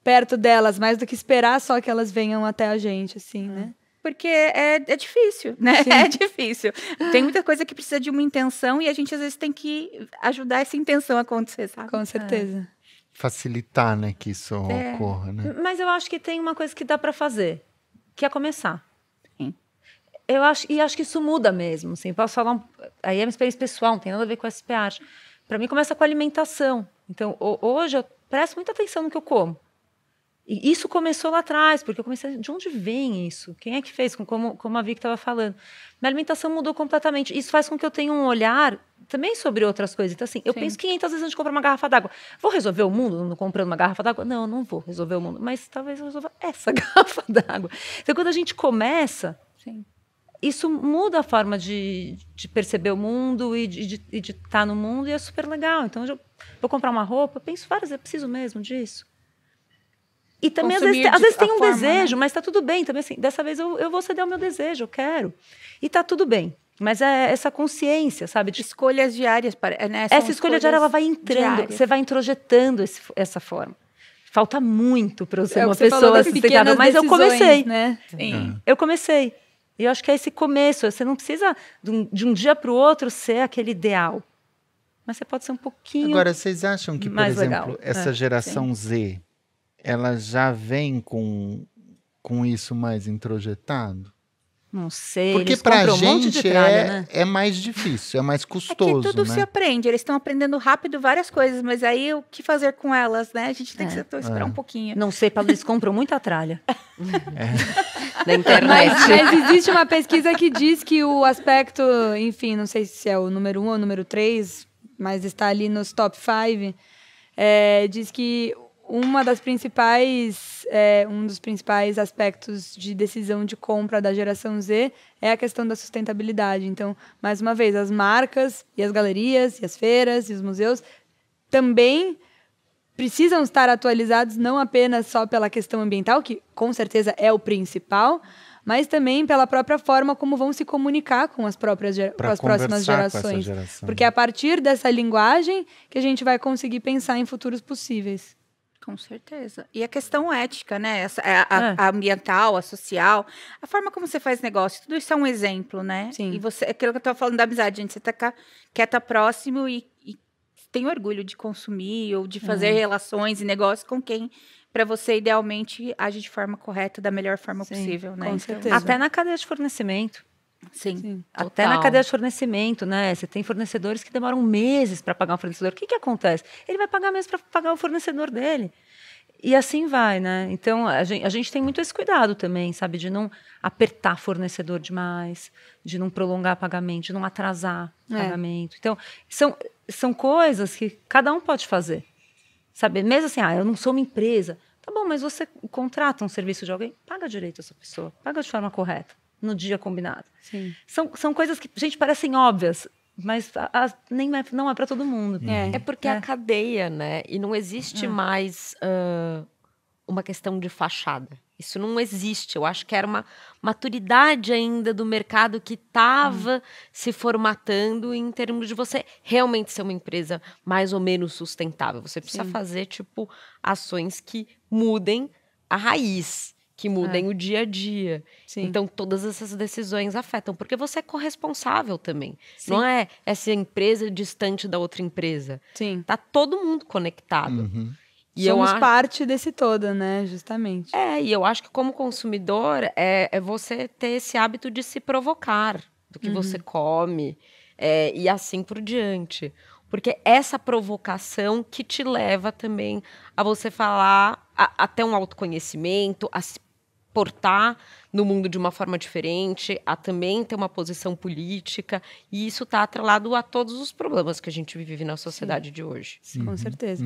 perto delas, mais do que esperar só que elas venham até a gente, assim, né? Porque é difícil, né? Sim. É difícil. Tem muita coisa que precisa de uma intenção e a gente, às vezes, tem que ajudar essa intenção a acontecer, sabe? Com certeza. Facilitar, né, que isso ocorra, né? Mas eu acho que tem uma coisa que dá para fazer, que é começar. Sim. Eu acho que isso muda mesmo, assim. Posso falar, aí é uma experiência pessoal, não tem nada a ver com a SP Art. Para mim, começa com a alimentação. Então, hoje, eu presto muita atenção no que eu como. E isso começou lá atrás, porque eu comecei... De onde vem isso? Quem é que fez? Como a Vicky estava falando. Minha alimentação mudou completamente. Isso faz com que eu tenha um olhar também sobre outras coisas. Então, assim, eu penso 500 vezes antes de comprar uma garrafa d'água. Vou resolver o mundo comprando uma garrafa d'água? Não, eu não vou resolver o mundo. Mas talvez eu resolva essa garrafa d'água. Então, quando a gente começa... Sim. Isso muda a forma de perceber o mundo e de estar no mundo. E é super legal. Então, eu vou comprar uma roupa, eu penso várias vezes, eu preciso mesmo disso. E também, às vezes tem um desejo, né? Mas está tudo bem. Também, assim, dessa vez eu vou ceder ao meu desejo, eu quero. E está tudo bem. Mas é essa consciência, sabe? De escolhas diárias. Né? Essa escolha diária, ela vai entrando. Diárias. Você vai introjetando essa forma. Falta muito para eu ser uma pessoa sustentável. Mas eu comecei. Né? Sim. Eu comecei. E eu acho que é esse começo. Você não precisa, de um dia para o outro, ser aquele ideal. Mas você pode ser um pouquinho mais Agora, vocês acham que, por exemplo, legal. Essa geração Z... ela já vem com isso mais introjetado? Não sei, porque pra gente um monte de tralha, né? É mais difícil, é mais custoso, que tudo né? se aprende, eles estão aprendendo rápido várias coisas, mas aí o que fazer com elas, né? A gente tem que esperar um pouquinho. Não sei, Paulo, eles compram muita tralha. Da internet. Mas existe uma pesquisa que diz que o aspecto, enfim, não sei se é o número 1 ou o número 3, mas está ali nos top 5, diz que um dos principais aspectos de decisão de compra da geração Z é a questão da sustentabilidade. Então, mais uma vez, as marcas e as galerias e as feiras e os museus também precisam estar atualizados não apenas só pela questão ambiental, que com certeza é o principal, mas também pela própria forma como vão se comunicar com as próprias com as próximas gerações. Porque é a partir dessa linguagem que a gente vai conseguir pensar em futuros possíveis. Com certeza. E a questão ética, né? A ambiental, a social, a forma como você faz negócio, tudo isso é um exemplo, né? Sim. E você, aquilo que eu estava falando da amizade, gente, você quer estar próximo e tem orgulho de consumir ou de fazer relações e negócios com quem, para você, idealmente, age de forma correta, da melhor forma possível, né? Com certeza. Até na cadeia de fornecimento. Sim. Até na cadeia de fornecimento, né? Você tem fornecedores que demoram meses para pagar um fornecedor. O que acontece? Ele vai pagar meses para pagar o fornecedor dele. E assim vai, né? Então, a gente tem muito esse cuidado também, sabe? De não apertar fornecedor demais, de não prolongar pagamento, de não atrasar pagamento. Então, são coisas que cada um pode fazer, sabe? Mesmo assim, eu não sou uma empresa. Tá bom, mas você contrata um serviço de alguém, paga direito essa pessoa, paga de forma correta, no dia combinado. Sim. São coisas que, gente, parecem óbvias, mas não é para todo mundo. É porque a cadeia, né? E não existe mais uma questão de fachada. Isso não existe. Eu acho que era uma maturidade ainda do mercado que estava se formatando em termos de você realmente ser uma empresa mais ou menos sustentável. Você precisa fazer, tipo, ações que mudem a raiz, que mudem o dia a dia. Sim. Então, todas essas decisões afetam, porque você é corresponsável também. Sim. Não é essa empresa distante da outra empresa. Sim. Tá todo mundo conectado. E somos parte desse todo, né? Justamente. E eu acho que como consumidor é você ter esse hábito de se provocar do que você come e assim por diante. Porque essa provocação que te leva também a você falar, a ter um autoconhecimento, a se portar no mundo de uma forma diferente, a também ter uma posição política, e isso está atrelado a todos os problemas que a gente vive na sociedade de hoje. Com certeza.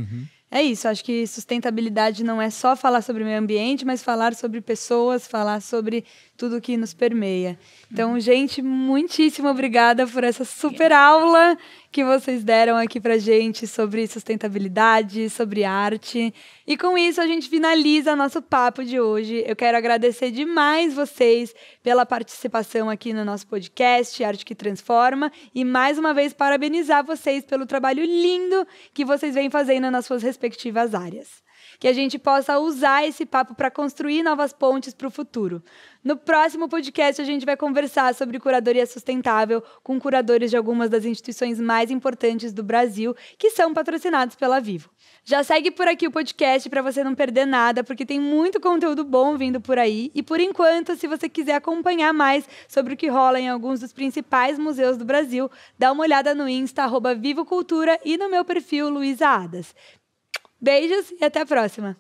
É isso, acho que sustentabilidade não é só falar sobre o meio ambiente, mas falar sobre pessoas, falar sobre tudo que nos permeia. Então, gente, muitíssimo obrigada por essa super aula que vocês deram aqui pra gente sobre sustentabilidade, sobre arte. E com isso, a gente finaliza nosso papo de hoje. Eu quero agradecer demais vocês pela participação aqui no nosso podcast, Arte que Transforma, e mais uma vez parabenizar vocês pelo trabalho lindo que vocês vêm fazendo nas suas respectivas áreas. Que a gente possa usar esse papo para construir novas pontes para o futuro. No próximo podcast, a gente vai conversar sobre curadoria sustentável com curadores de algumas das instituições mais importantes do Brasil, que são patrocinados pela Vivo. Já segue por aqui o podcast para você não perder nada, porque tem muito conteúdo bom vindo por aí. E, por enquanto, se você quiser acompanhar mais sobre o que rola em alguns dos principais museus do Brasil, dá uma olhada no Insta, @vivocultura, e no meu perfil, Luísa Adas. Beijos e até a próxima!